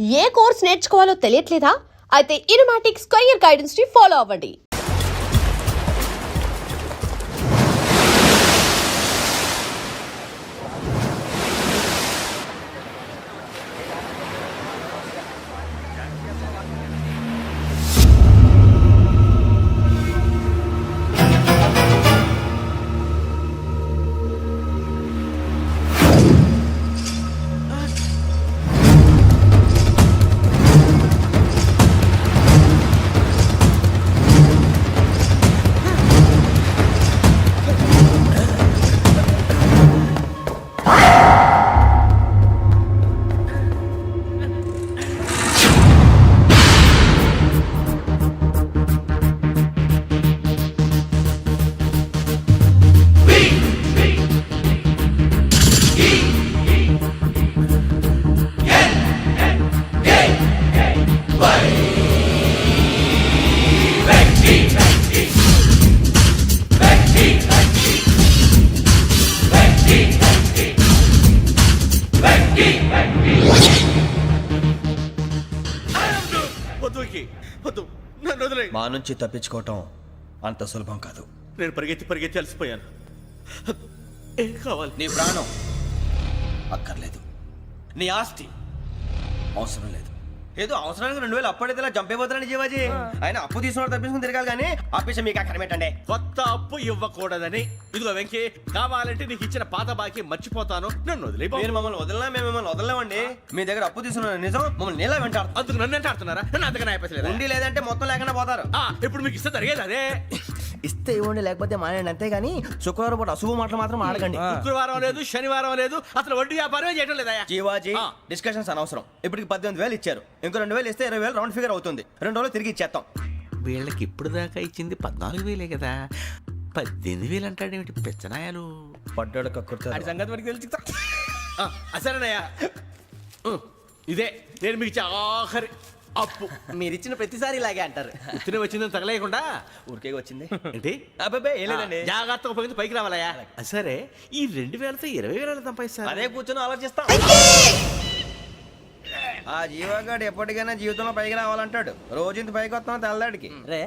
ఏ course నేర్చుకోవాలో తెలియట్లేదా? అయితే ఇనుమాటిక్స్ career guidance ని follow అవ్వండి. మా నుంచి తప్పించుకోవటం అంత సులభం కాదు. నేను పరిగెత్తి అలసిపోయాను. ఏం కావాలి? నీ ప్రాణం అక్కర్లేదు, నీ ఆస్తి అవసరం లేదు. ఏదో అవసరానికి 2000 అప్పటిలా చంపేపోతున్నాను జీవాజీ. ఆయన అప్పు తీసుకున్న తప్పించుకుని తిరగాలి కానీ ఆపేసి మీకు అక్కడ పెట్టండి. కొత్త అప్పు ఇవ్వకూడదని. ఇదిగో వెంకీ, కావాలంటే నీకు ఇచ్చిన పాత బాకీ మర్చిపోతాను, నన్ను వదిలే. మీరు మమ్మల్ని వదలనా? మేము మిమ్మల్ని వదలలేమండి. మీ దగ్గర అప్పు తీసుకున్న నిజం మమ్మల్ని నీలా వెంటాడు. అందుకు నన్ను ఎంత ఆడుతున్నారా? నన్ను అంతగా అయిపోలేదు. ఉండి లేదంటే మొత్తం లేకుండా పోతారు. ఇప్పుడు మీకు ఇస్తే జరిగేది అదే. ఇస్తే ఇవ్వండి, లేకపోతే మానేయండి, అంతేగాని శుక్రవారం పూట అశుభ మాటలు మాత్రం ఆడకండి. శుక్రవారం లేదు, శనివారం లేదు, అసలు వడ్డీ వ్యాపారమే చేయడం లేదా? జీవాజీ, డిస్కషన్స్ అనవసరం. ఇప్పటికి 18,000 ఇచ్చారు, ఇంకో 2,000 ఇస్తే 20,000 రౌండ్ ఫిగర్ అవుతుంది. 2 రోజులు తిరిగి ఇచ్చేస్తాం. వీళ్ళకి ఇప్పుడు దాకా ఇచ్చింది 14,000 కదా, 18,000 అంటాడేమిటి పెచ్చనాయాలు? పడ్డాడు కక్కుర్తాడు. సంగతి వరకు తెలిసి సరేనయ్యా, ఇదే నేను మీకు ఇచ్చే ఆఖరి అప్పు. మీరు ఇచ్చిన ప్రతిసారి ఇలాగే అంటారు. తిని వచ్చిందని తగలేయకుండా ఊరికే వచ్చింది ఏంటి? అబ్బాయి ఏం లేదండి. జాగ్రత్తగా ఉపయోగించి పైకి రావాలయ్యా. సరే, ఈ 2,000తో 20,000 సంపాదిస్తారు. అదే కూర్చొని ఆలోచిస్తాం. ఆ జీవగాడు ఎప్పటికైనా జీవితంలో పైకి రావాలంటాడు. రోజు ఇంత పైకి వస్తాం తెల్లడికి. రే,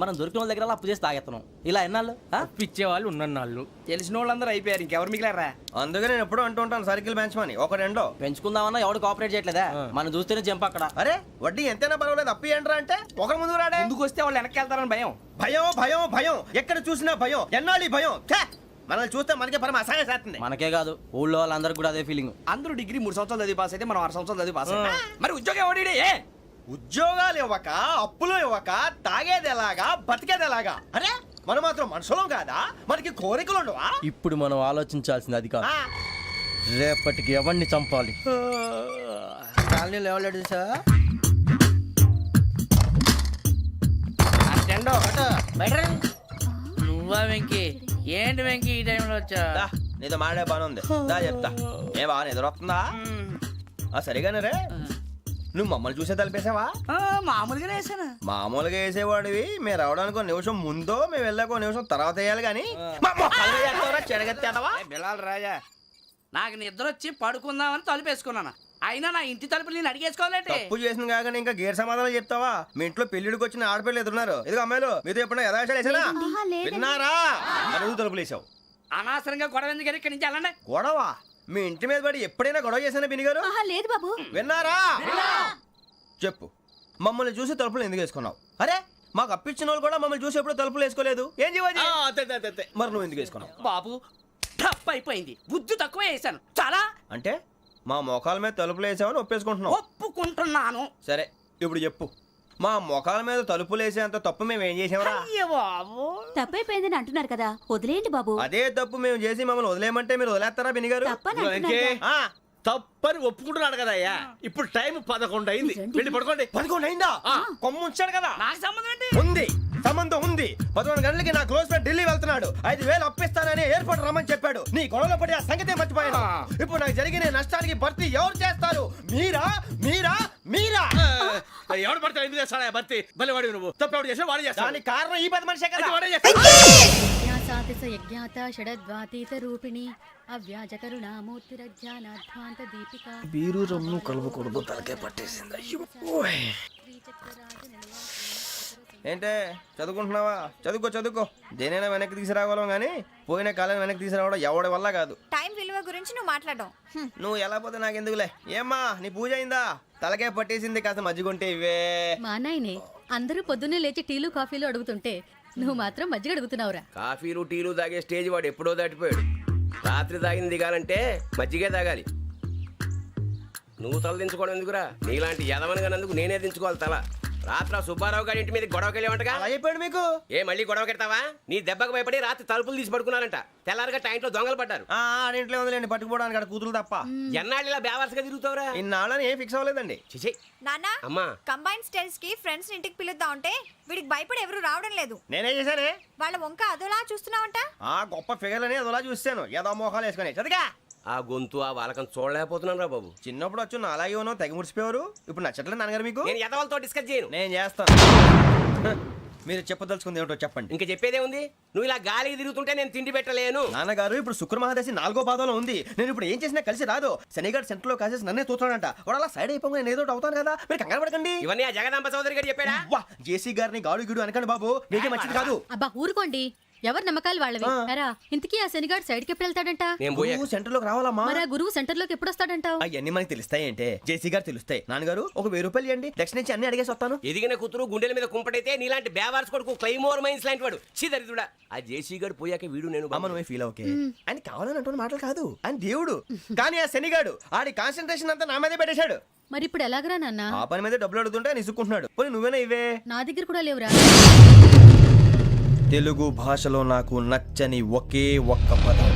మనం దొరికిన వాళ్ళ దగ్గర అప్పు చేసి తాగెత్తనం. ఇలా ఎన్నాళ్ళు పిచ్చేవాళ్ళు ఉన్నన్నాళ్ళు తెలిసిన వాళ్ళందరూ అయిపోయారు, ఇంకెవరు మిగిలారా? అందుకే నేను ఎప్పుడూ అంటూ ఉంటాను, సర్కిల్ బెంచ్ మని ఒక రెండో పెంచుకుందామన్నా ఎవడు కోఆపరేట్ చేయట్లేదా? మనం చూస్తేనే జంప్ అక్కడ. అరే వడ్డీ ఎంతైనా పర్వాలేదు, అప్పు ఏంట్రా అంటే ఒకరి ముందు రాడే. ముందుకు వస్తే వాళ్ళు వెనక్కి వెళ్తారని భయం. భయం భయం భయం, ఎక్కడ చూసినా భయం. ఎన్నాళ్ళు భయం? మనల్ని చూస్తే మనకే పరమ అసహాయం చేస్తుంది. మనకే కాదు, ఊళ్ళో వాళ్ళందరికీ కూడా అదే ఫీలింగ్. అందరూ డిగ్రీ 3 సంవత్సరాలు చదివి పాస్ అయితే మనం 6 సంవత్సరాలు చదివి పాస్ అయ్యాం. మరి ఉద్యోగం ఎవడి? ఉద్యోగాలు ఇవ్వక, అప్పులు ఇవ్వక, తాగేది ఎలాగా, బతికేది ఎలాగా? అరే మనం మాత్రం మనుషులం కాదా? మనకి కోరికలు ఉండవా? ఇప్పుడు మనం ఆలోచించాల్సింది అది కాదు, రేపటికి ఎవరిని చంపాలి. కాలనీలో ఎవరు సార్? నువ్వా వెంకీ? ఏంటి వెంకీ ఈ టైంలో వచ్చా? నీతో మాడే పని ఉంది, దా చెప్తా. ఏ బాగా నిద్రొస్తుందా? సరిగానే రే, నువ్వు మమ్మల్ని చూసే తలిపేసావా? మామూలుగానే వేసాను. మామూలుగా వేసేవాడివి. మేము రావడానికి 1 నిమిషం ముందో, మేము వెళ్ళాక 1 నిమిషం తర్వాత వేయాలి కానీ బిలాల్ రాజా, నాకు నిద్ర వచ్చి పడుకుందామని తలుపేసుకున్నాను. అయినా నా ఇంటి తలుపులు నేను అడిగేసుకోవాలంటే తప్పు చేసిన కాక ఇంకా గేర్ సమాధానం చెప్తావా? మీ ఇంట్లో పెళ్లిడికి వచ్చిన ఆడపిల్లలు ఎదురున్నారు. ఇదిగో అమ్మాయిలు, మీతో ఎప్పుడైనా యథాశాలు వేసానా? విన్నారా? అడుగు తలుపులు వేసావు. అనవసరంగా గొడవ ఎందుకు ఇక్కడి నుంచి వెళ్ళండి. గొడవ? మీ ఇంటి మీద పడి ఎప్పుడైనా గొడవ చేశానా బినిగారు? లేదు బాబు. విన్నారా? చెప్పు, మమ్మల్ని చూసి తలుపులు ఎందుకు వేసుకున్నావు? అరే మాకు అప్పించిన వాళ్ళు కూడా మమ్మల్ని చూసి ఎప్పుడు తలుపులు వేసుకోలేదు. ఏం చేయాలి? మరి నువ్వు ఎందుకు వేసుకున్నావు? బాబు టప్ అయిపోయింది, బుద్ధి తక్కువ వేసాను చాలా. అంటే మా మోకాల మీద తలుపులు వేసామని ఒప్పేసుకుంటున్నావు? ఒప్పుకుంటున్నాను. సరే ఇప్పుడు చెప్పు, మా మొఖాల మీద తలుపులు వేసేంత తప్పు మేము ఏం చేసామరా? తప్పైపోయిందని అంటున్నారు కదా, వదిలేయండి బాబు. అదే తప్పు మేము చేసి మమ్మల్ని వదిలేయమంటే మీరు వదిలేస్తారా బినిగారు? తప్పని ఒప్పుకుంటున్నాడు కదా అయ్యా. ఇప్పుడు టైం 11 అయింది, వెళ్ళి పడుకోండి. 11 అయిందా? కొమ్ము ఉంచాడు కదా. నాకు సంబంధం ఏంటి? ఉంది, సంబంధం ఉంది. 11 గంటలకి నా క్లోజ్ ఫ్రెండ్ ఢిల్లీ వెళ్తున్నాడు. 5,000 అప్పిస్తానని ఎయిర్పోర్ట్ రమ్మని చెప్పాడు. నీ గొడవలో పడి ఆ సంగతే మర్చిపోయాను. ఇప్పుడు నాకు జరిగిన నష్టానికి భర్తీ ఎవరు చేస్తారు? మీరా మీరా మీరా? ఎవడు పడితే ఎందుకు చేస్తాడా భర్తీ? మళ్ళీ వాడి నువ్వు తప్పు ఎవడు చేసా వాడు చేస్తా. దానికి కారణం ఈ 10 మనిషే కదా. సాతిస యజ్ఞాత షడద్వాతీత రూపిణి అవ్యాజ కరుణామూర్తిరజ్ఞానాధ్వాంత దీపిక బీరు రమ్ము కలవకూడదు తలకే పట్టేసింది ఏంటే చదువుకుంటున్నావా? చదువుకో దేనైనా వెనక్కి తీసుకురావాలం కానీ పోయిన కాలం వెనక్కి తీసుకురావడం ఎవడి వల్ల కాదు. టైం విలువ గురించి నువ్వు మాట్లాడడం నువ్వు ఎలా పోతే నాకు ఎందుకులే. ఏమ్మా నీ పూజ అయిందా? తలకే పట్టేసింది, కాస్త మజ్జిగుంటే ఇవే. మా నాయనే అందరూ పొద్దున్నే లేచి టీలు కాఫీలు అడుగుతుంటే నువ్వు మాత్రం మజ్జిగ అడుగుతున్నావురా. కాఫీలు టీలు తాగే స్టేజ్ వాడు ఎప్పుడో దాటిపోయాడు. రాత్రి తాగింది దిగాలంటే మజ్జిగే తాగాలి. నువ్వు తల దించుకోవడం ఎందుకురా? నీలాంటి యదవనగానందుకు నేనే దించుకోవాలి తల. రాత్రి సుబ్బారావు గారి ఇంటి మీద గొడవకి వెళ్ళేవంటగా. అలా చెప్పాడు మీకు? ఏ మళ్ళీ గొడవ కెడతావా? నీ దెబ్బకు భయపడి రాత్రి తలుపులు తీసి పడుకున్నారంట. తెల్లారగా టైంట్లో దొంగలు పడ్డారు. ఆడింట్లో ఉందిలేండి, పట్టుకుపోవడానికి అక్కడ కూతురు తప్ప. ఎన్నాళ్ళు ఇలా బేవర్స్గా తిరుగుతావురా? ఇన్నాళ్ళని ఏం ఫిక్స్ అవ్వలేదండి. చిచి నాన్న అమ్మా, కంబైన్ స్టైల్స్ కి ఫ్రెండ్స్ ఇంటికి పిలుద్దాం అంటే వీడికి భయపడి ఎవరు రావడం లేదు. నేనే చేశానే. వాళ్ళ వంక అదోలా చూస్తున్నావంట. గొప్ప ఫిగర్ అని అదోలా చూస్తాను. ఏదో మోహాలు వేసుకొని చదిగా ఆ గొంతు ఆ వాలకం చూడలేకపోతున్నాను రా బాబు. చిన్నప్పుడు వచ్చి నా అలాగే ఉన్నావు, తెగ ముడిచిపోయారు. ఇప్పుడు నచ్చట్లేదు నాన్నగారు మీకు? నేను యదవలతో డిస్కస్ చేయను. నేను చేస్తాను. మీరు చెప్పదలుచుకుంది ఏమిటో చెప్పండి. ఇంకా చెప్పేదే ఉంది. నువ్వు ఇలా గాలికి తిరుగుతుంటే నేను తిండి పెట్టలేను. నాన్నగారు ఇప్పుడు శుక్ర మహాదశి 4వ పాదంలో ఉంది. నేను ఇప్పుడు ఏం చేసినా కలిసి రాదు. శనిగారు సెంటర్ లో కాసేసి నన్నే చూస్తాడంట. వాడు అలా సైడ్ అయిపోయి నేను ఏదో ఒకటి అవుతాను కదా, మీరు కంగారు పడకండి. ఇవన్నీ ఆ జగదాంబ చౌదరి గారు చెప్పాడా? వా జేసీ గారిని గాడు గిడు అనకండి బాబు, మీకే మంచిది కాదు. అబ్బా ఊరుకోండి, ఎవరి నమ్మకాలు వాళ్ళవి. ఎరా ఇంతకీ ఆ శనిగాడు సైడ్కి ఎప్పుడు వెళ్తాడంట? నేను పోయా. నువ్వు సెంటర్ లోకి రావాలమ్మా. మరి ఆ గురువు సెంటర్ లోకి ఎప్పుడు వస్తాడంటావు? అవన్నీ మనకి తెలుస్తాయి అంటే జేసీ గారు తెలుస్తాయి. నాన్నగారు ఒక 1000 రూపాయలు ఇవ్వండి, దక్షిణ నుంచి అన్ని అడిగేసి వస్తాను. ఎదిగిన కూతురు గుండెల మీద కుంపటైతే నీలాంటి బేవార్స్ కొడుకు క్లైమోర్ మైన్స్ లాంటి వాడు చీదరిదుడా. ఆ జేసీ గారు పోయాక వీడు నేను అమ్మ నువ్వే ఫీల్ ఓకే. ఆయన కావాలని అంటున్న మాటలు కాదు, ఆయన దేవుడు. కానీ ఆ శనిగాడు ఆడి కాన్సన్ట్రేషన్ అంతా నా మీదే పెట్టేశాడు. మరి ఇప్పుడు ఎలాగరా నాన్న? ఆ పని మీద డబ్బులు అడుగుతుంటే నిసుక్కుంటున్నాడు. పోనీ నువ్వేనా ఇవే? నా దగ్గర కూడా లేవురా. తెలుగు భాషలో నాకు నచ్చని ఒకే ఒక్క పదం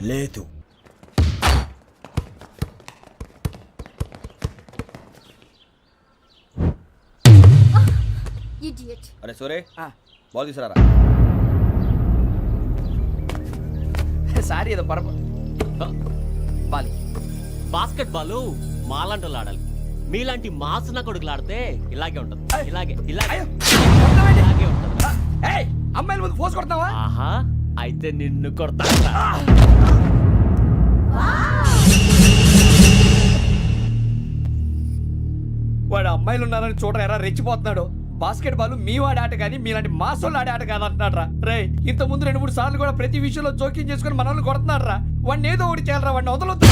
లేదు. అరే సోరే బాల్ తీసుకురారా. సారీ ఏదో బాలి బాస్కెట్ బాల్ మాలాంటి వాళ్ళు ఆడాలి. మీలాంటి మాసన కొడుకులు ఆడితే ఇలాగే ఉంటది. ఇలాగే ఇలాగే ఇలాగే ఉంటది. అమ్మాయిల ముందు ఫోర్స్ కొడతావా? ఆహా, అయితే నిన్ను కొడతా. వాడు అమ్మాయిలు ఉన్నారని చూడరా ఎరా రెచ్చిపోతున్నాడు. బాస్కెట్ బాల్ మీ వాడి ఆట కానీ మీలాంటి మాసోళ్ళు ఆడే ఆట కాదు అంటున్నాడు రా. రే ఇంత ముందు 2-3 సార్లు కూడా ప్రతి విషయంలో జోక్యం చేసుకుని మన వాళ్ళు కొడుతున్నాడు రా. వాడిని ఏదో ఒకటి చేయాలరా, వాడిని వదలొద్దు.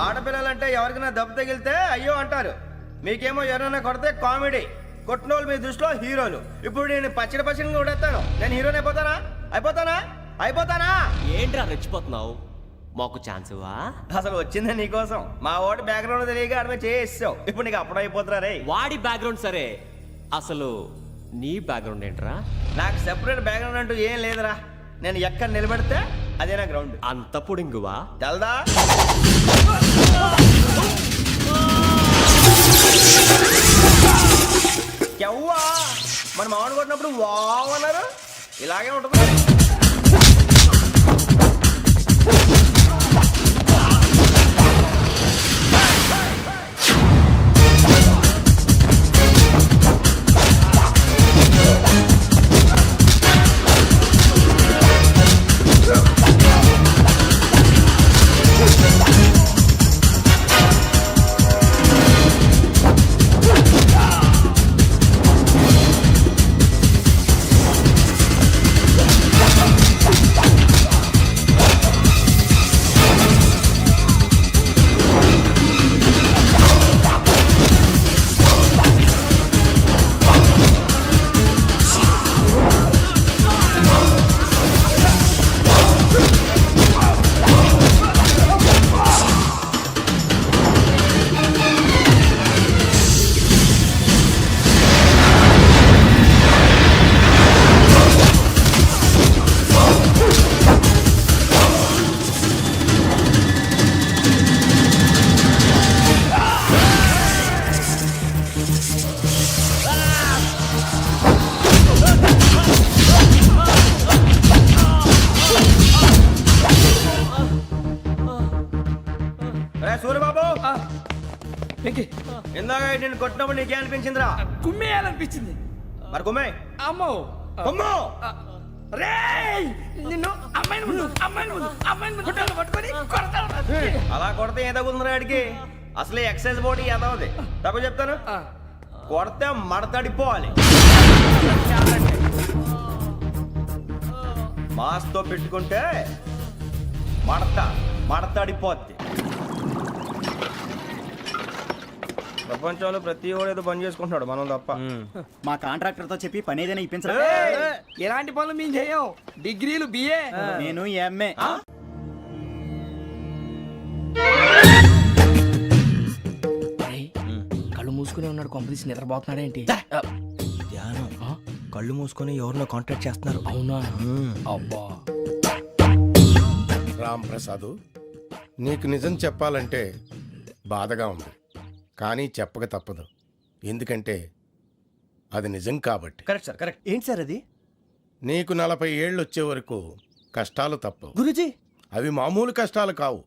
ఆడపిల్లలంటే ఎవరికైనా దెబ్బ తగిలితే అయ్యో అంటారు, మీకేమో ఎవరైనా కొడితే కామెడీ. కొట్టినోళ్ళు మీ దృష్టిలో హీరోలు. ఇప్పుడు నేను పచ్చడి కొడేస్తాను. నేను హీరోని అయిపోతానా? ఏంట్రా రెచ్చిపోతున్నావు? మాకు ఛాన్స్ ఇవ్వా? అసలు వచ్చిందే నీకోసం. మా ఓటు బ్యాక్గ్రౌండ్ తెలియక అడమే చేసావు. ఇప్పుడు నీకు అప్పుడు అయిపోతున్నా రే. వాడి బ్యాక్గ్రౌండ్ సరే, అసలు నీ బ్యాక్గ్రౌండ్ ఏంట్రా? నాకు సెపరేట్ బ్యాక్గ్రౌండ్ అంటూ ఏం లేదురా. నేను ఎక్కడ నిలబడితే అదే నా గ్రౌండ్. అంత పుడింగువా? తెల్దా? ఎవ్వా మన మామిడి కొట్టినప్పుడు వావ్ అన్నారు. ఇలాగే ఉంటుంది. వెంకీ ఇందాక నేను కొట్టినప్పుడు నీకే అనిపించిందిరా? కుమ్మేయాలనిపించింది. మరి గుమ్మే అమ్మో కొమ్ము. రేయ్ నిన్ను అమ్మాయిని ముందు గుడ్డలు పట్టుకొని కొడతాను. అలా కొడితే ఏ తగ్గుతుందిరా ఆడికి? అసలే ఎక్సైజ్ బాడీ ఏదవుది. తక్కువ చెప్తాను, కొడితే మడతడిపోవాలి. మాస్తో పెట్టుకుంటే మడతడిపోద్ది. ప్రపంచంలో ప్రతి వాడు ఏదో పని చేసుకుంటున్నాడు, మనం తప్ప. మా కాంట్రాక్టర్ తో చెప్పి పని ఏదైనా ఇప్పించరా? ఎలాంటి పనులు మేము చేయం. డిగ్రీలు బిఏ. నేను ఎంఏ. కళ్ళు మూసుకునే ఉన్నాడు, కొంపదీసి నిద్రపోతున్నాడేంటి? ధ్యానం. కళ్ళు మూసుకొని ఎవరినో కాంటాక్ట్ చేస్తున్నారు. అవునా? అబ్బా రామ్ ప్రసాద్, నీకు నిజం చెప్పాలంటే బాధగా ఉంది, కానీ చెప్పక తప్పదు. ఎందుకంటే అది నిజం కాబట్టి. Correct sir, correct. ఏంటి సార్ అది? నీకు 40 ఏళ్ళు వచ్చే వరకు కష్టాలు తప్పవు. గురుజీ, అవి మామూలు కష్టాలు కావు,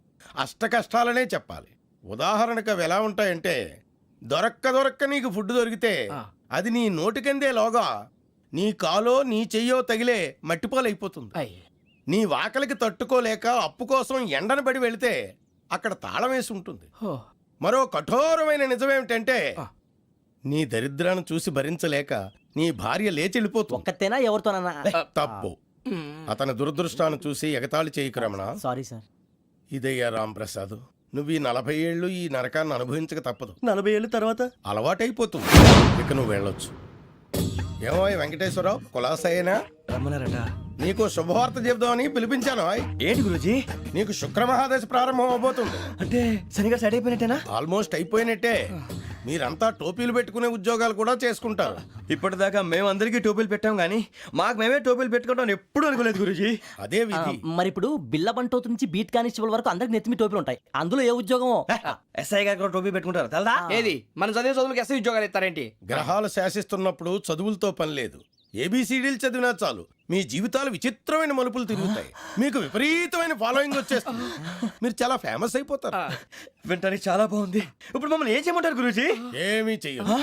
అష్ట కష్టాలనే చెప్పాలి. ఉదాహరణకు అవి ఎలా ఉంటాయంటే, దొరక్క నీకు ఫుడ్ దొరికితే అది నీ నోటికందే లోగా నీ కాలో నీ చెయ్యో తగిలే మట్టిపాలైపోతుంది. నీ వాకలికి తట్టుకోలేక అప్పు కోసం ఎండను పడి వెళితే అక్కడ తాళం వేసి ఉంటుంది. మరో కఠోరమైన నిజమేమిటంటే, నీ దరిద్రాన్ని చూసి భరించలేక నీ భార్య లేచి వెళ్ళిపోతుంది. ఒక్కతేనా ఎవరితోనన్నా? తప్పు. అతని దురదృష్టాన్ని చూసి ఎగతాళి చేయకు రమణ. Sorry sir. ఇదయ్యా రాంప్రసాద్, నువ్వు ఈ 40 ఏళ్ళు ఈ నరకాన్ని అనుభవించక తప్పదు. 40 ఏళ్ళ తర్వాత అలవాటైపోతుంది. ఇక నువ్వు వెళ్ళొచ్చు. ఏమో వెంకటేశ్వరరావు, కులాసైనా రమ్మన్నారట. నీకు శుభవార్త చెబుదామని పిలిపించాను. ఏంటి గురూజీ? నీకు శుక్రమహాదశ ప్రారంభం అవబోతుంది. అంటే సరిగా సెట్ అయిపోయినట్టేనా? ఆల్మోస్ట్ అయిపోయినట్టే. మీరంతా టోపీలు పెట్టుకునే ఉద్యోగాలు కూడా చేసుకుంటారు. ఇప్పటిదాకా మేమందరికీ టోపీలు పెట్టాం కానీ మాకు మేమే టోపీలు పెట్టుకుంటాం ఎప్పుడు అనుకోలేదు గురూజీ. అదే విధి. మరి ఇప్పుడు బిల్ల బంటోతు నుంచి బీట్ కానిస్టేబుల్ వరకు అందరికి నెత్తిమి టోపీలు ఉంటాయి. అందులో ఏ ఉద్యోగం? ఎస్ఐ గారు కూడా టోపీ పెట్టుకుంటారు తెలదా? ఏది మన చదివే చదువులకు ఎస్ఐ ఉద్యోగాలు ఇస్తారేంటి? గ్రహాలు శాసిస్తున్నప్పుడు చదువులతో పని లేదు. ఏబిసిడీలు చదివినా చాలు మీ జీవితాలు విచిత్రమైన మలుపులు తిరుగుతాయి. మీకు విపరీతమైన ఫాలోయింగ్ వచ్చేస్తుంది. మీరు చాలా ఫేమస్ అయిపోతారు. వింటానికి చాలా బాగుంది. ఇప్పుడు మమ్మల్ని ఏం చేయమంటారు గురూజీ? ఏమీ చెయ్యదు,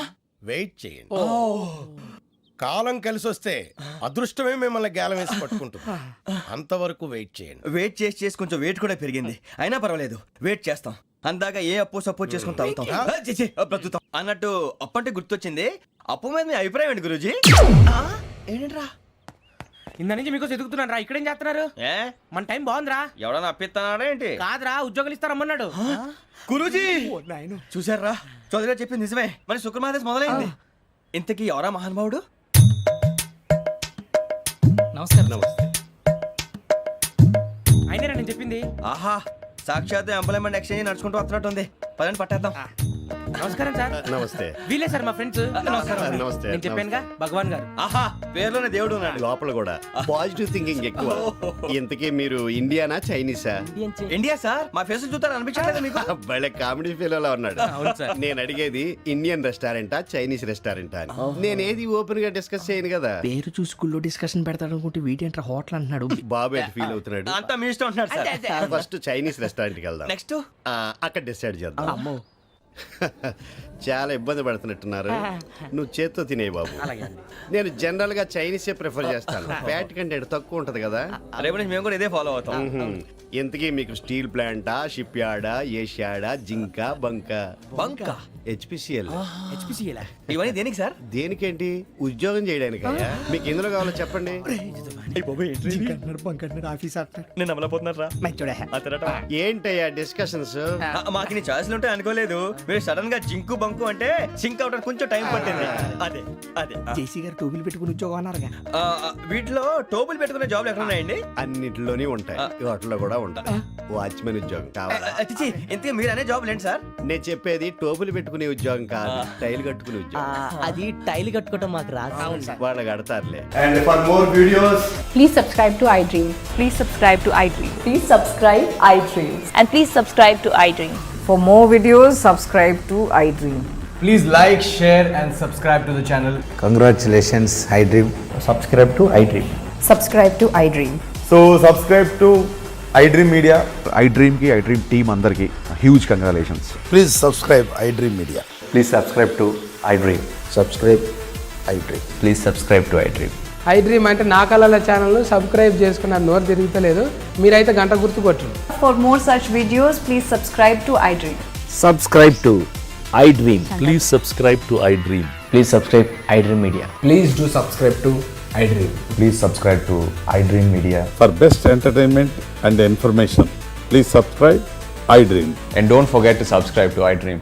వెయిట్ చేయండి. కాలం కలిసి వస్తే అదృష్టమే మిమ్మల్ని గేలం వేసి పట్టుకుంటుంది. అంతవరకు వెయిట్ చేయండి. వెయిట్ చేసి కొంచెం వెయిట్ కూడా పెరిగింది. అయినా పర్వాలేదు, వెయిట్ చేస్తాం. అందాక ఏ అప్పు సపోర్ట్ చేసుకుని తాగుతాం, బ్రతుకుతాం. అన్నట్టు అప్పు అంటే గుర్తొచ్చింది. అప్పు మీద మీ అభిప్రాయం ఏంటి గురూజీ? ఏంటరా ఇంత నుంచి మీకు ఎదుగుతున్నాను రా. ఇక్కడేం చేస్తున్నారు? ఏ మన టైం బాగుందిరా. ఎవడన్నా అప్పిస్తున్నాడా ఏంటి? కాదురా, ఉద్యోగాలు ఇస్తారమ్మన్నాడు. గురూజీ చూసారా, చౌదరిగా చెప్పింది నిజమే. మరి శుక్రమాదేశ్ మొదలైంది. ఇంతకీ ఎవరా మహానుభావుడు? నమస్కారం. అయినా నేను చెప్పింది. ఆహా, సాక్షాత్ ఎంప్లాయ్మెంట్ ఎక్స్చేంజ్ నడుచుకుంటూ వస్తున్నట్టు ఉంది. పదండి పట్టేద్దాం. నమస్కారం సార్. నమస్తే. వీలే సార్ మా ఫ్రెండ్స్. నమస్కారం. నమస్తే. నేను చెప్పానుగా, భగవాన్ గారు. ఆహా, పేర్లోనే దేవుడు ఉన్నాడు. లోపల కూడా పాజిటివ్ థింకింగ్ ఎక్కువ. ఇంతకీ మీరు ఇండియానా చైనీసా? India sir. మా ఫేస్ చూస్తారు అనిపించలేదు మీకు? భలే కామెడీ ఫీల్ ఉన్నాడు. నేను అడిగేది ఇండియన్ రెస్టారెంటా చైనీస్ రెస్టారెంటా అని. నేనేది ఓపెన్ గా డిస్కస్ చేయను కదా. పేరు చూసి స్కూల్లో డిస్కషన్ పెడతాడు అనుకుంటే వీటేంట్రా హోటల్ అంటున్నాడు. బాబు ఎట్ ఫీల్ అవుతున్నాడు. అంతా మీ ఇష్టం ఉంటున్నాడు సార్. ఫస్ట్ చైనీస్ రెస్టారెంట్ కి వెళ్దాం. నెక్స్ట్ అక్కడ డిసైడ్ చేద్దాం. చాలా ఇబ్బంది పడుతున్నట్టున్నారు. నువ్వు చేత్తో తినే బాబు. నేను జనరల్ గా చైనీసే ప్రిఫర్ చేస్తాను. ఫ్యాట్ కంటెంట్ తక్కువ ఉంటది కదా. రేపు నుంచి మేము కూడా ఇదే ఫాలో అవుతాం. ఇంతకీ మీకు స్టీల్ ప్లాంటా, షిప్ యార్డా, ఏషియాడా, జింక, బంకా? బంకా, హెచ్పిసిఎల్. ఇవన్నీ దేనికి సార్? దేనికేంటి? ఉద్యోగం చేయడానికి. మీకు ఎందులో కావాలో చెప్పండి. నేను అమలపోతున్నారా? ఏంటయ్యా డిస్కషన్స్? మాకు నీ ఛాయిస్లు ఉంటాయి అనుకోలేదు. మీరు సడన్ గా జింకు బంకు అంటే సింక్ అవడానికి కొంచెం టైం పట్టింది. అదే అదే జేసీ గారు టోపీలు పెట్టుకుని ఉద్యోగం అన్నారుగా. వీటిలో టోపులు పెట్టుకునే జాబ్లు ఎక్కడ ఉన్నాయండి? అన్నిటిలోనే ఉంటాయి, వాటిలో కూడా ఉంటాయి. వాచ్మెన్ ఉద్యోగం కావాలా? ఇంతకీ మీరు అనే జాబ్ లేండి సార్? నేను చెప్పేది టోపులు పెట్టుకునే ఉద్యోగం కాదు, టైల్ కట్టుకునే ఉద్యోగం. అది టైల్ కట్టుకోవటం మాకు రాదు. వాళ్ళు కడతారులే. And for more videos, please subscribe to iDream. Please subscribe to iDream. Please subscribe iDream. And please subscribe to iDream. For more videos, subscribe to iDream. Please like, share and subscribe to the channel. Congratulations, iDream. Subscribe to iDream. Subscribe to iDream. so subscribe to iDream media, iDream team అందరికి huge congratulations. Please subscribe iDream media. Please subscribe to iDream. Subscribe iDream. Please subscribe to iDream. IDream అంటే నా కళల channel subscribe చేసుకున్న నోరు తిరుగుతలేదు, మీరైతే గంట గుర్తు కొట్టండి. For more such videos, please subscribe to iDream. Subscribe to iDream. Please subscribe to iDream. Please subscribe iDream media. Please do subscribe to iDream. Please subscribe to iDream media. For best entertainment and information please subscribe I dream. And don't forget to subscribe to I dream.